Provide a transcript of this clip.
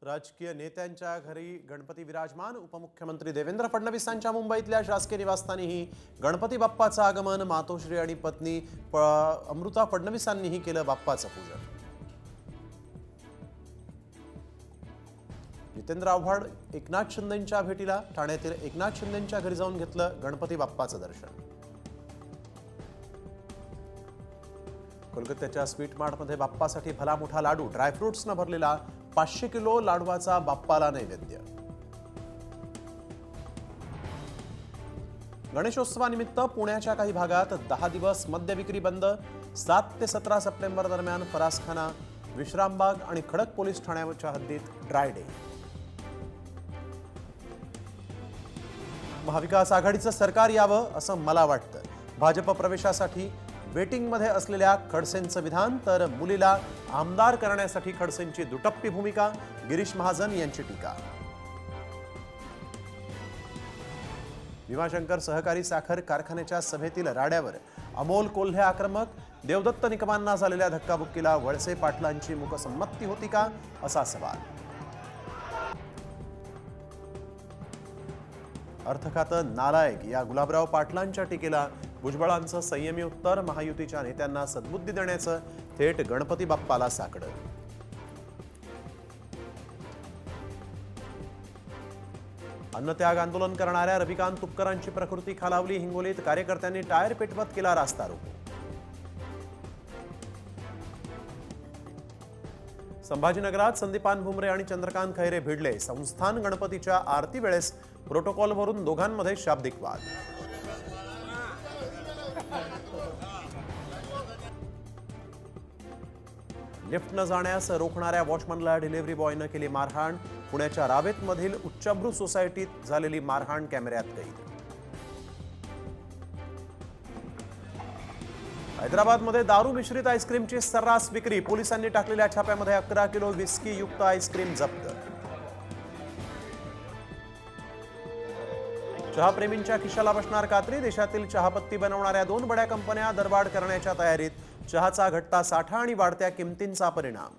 राजकीय नेत्यांच्या घरी गणपती विराजमान। उपमुख्यमंत्री देवेंद्र फडणवीसांच्या मुंबईतल्या शासकीय निवासस्थानीही गणपती बाप्पाचं आगमन। मातोश्री आणि पत्नी अमृता फडणवीसांनीही केलं बाप्पाचं पूजन। जितेंद्र आव्हाड एकनाथ शिंदेंच्या भेटीला ठाण्यातील एकनाथ शिंदेंच्या घरी जाऊन घेतलं गणपती बाप्पाचं दर्शन। कोलकात्याच्या स्वीट मार्टमध्ये बाप्पासाठी भला मोठा लाडू, ड्रायफ्रुट्सनं भरलेला 500 किलो लाडवाचा बाप्पाला नैवेद्य। गणेशोत्सवानिमित्त पुण्याच्या काही भागात 10 दिवस मद्य विक्री बंद। 7 ते 17 सप्टेंबर दरम्यान फरासखाना, विश्रामबाग आणि खडक पोलीस ठाण्याच्या हद्दीत ड्राय डे। महाविकास आघाडीचं सरकार यावं असं मला वाटतं। भाजप प्रवेशासाठी वेटिंगमध्ये असलेल्या खडसेंचं विधान, तर मुलीला आमदार करण्यासाठी खडसेंची दुटप्पी भूमिका। गिरीश महाजन यांची टीका। भीमाशंकर सहकारी साखर कारखान्याच्या सभेतील राड्यावर अमोल कोल्हे आक्रमक। देवदत्त निकमांना झालेल्या धक्काबुक्कीला वळसे पाटलांची मूकसंमती होती का, असा सवाल। अर्थखातं नालायक या गुलाबराव पाटलांच्या टीकेला भुजबळांचं संयमी उत्तर। महायुतीच्या नेत्यांना सद्बुद्धी देण्याचं थेट गणपती बाप्पाला साकडं। अन्नत्याग आंदोलन करणाऱ्या रविकांत तुपकरांची प्रकृती खालावली। हिंगोलीत कार्यकर्त्यांनी टायर पेटवत केला रास्ता रोको। संभाजीनगरात संदीपान भुमरे आणि चंद्रकांत खैरे भिडले। संस्थान गणपतीच्या आरती वेळेस प्रोटोकॉलवरून दोघांमध्ये शाब्दिक वाद। लिफ्ट न जाण्यास रोखणाऱ्या वॉचमनला डिलिव्हरी बॉयनं केली मारहाण। पुण्याच्या रावेतमधील उच्चभ्रू सोसायटीत झालेली मारहाण कॅमेऱ्यात कैद। हैदराबादमध्ये दारू मिश्रित आईस्क्रीमची सर्रास विक्री। पोलिसांनी टाकलेल्या छाप्यामध्ये 11 किलो विस्की युक्त आईस्क्रीम जप्त। चहाप्रेमींच्या खिशाला बसणार कात्री। देशातील चहापत्ती बनवणाऱ्या 2 बड्या कंपन्या दरवाढ करण्याच्या तयारीत। चहाचा घटता साठा आणि वाढत्या किमतींचा परिणाम।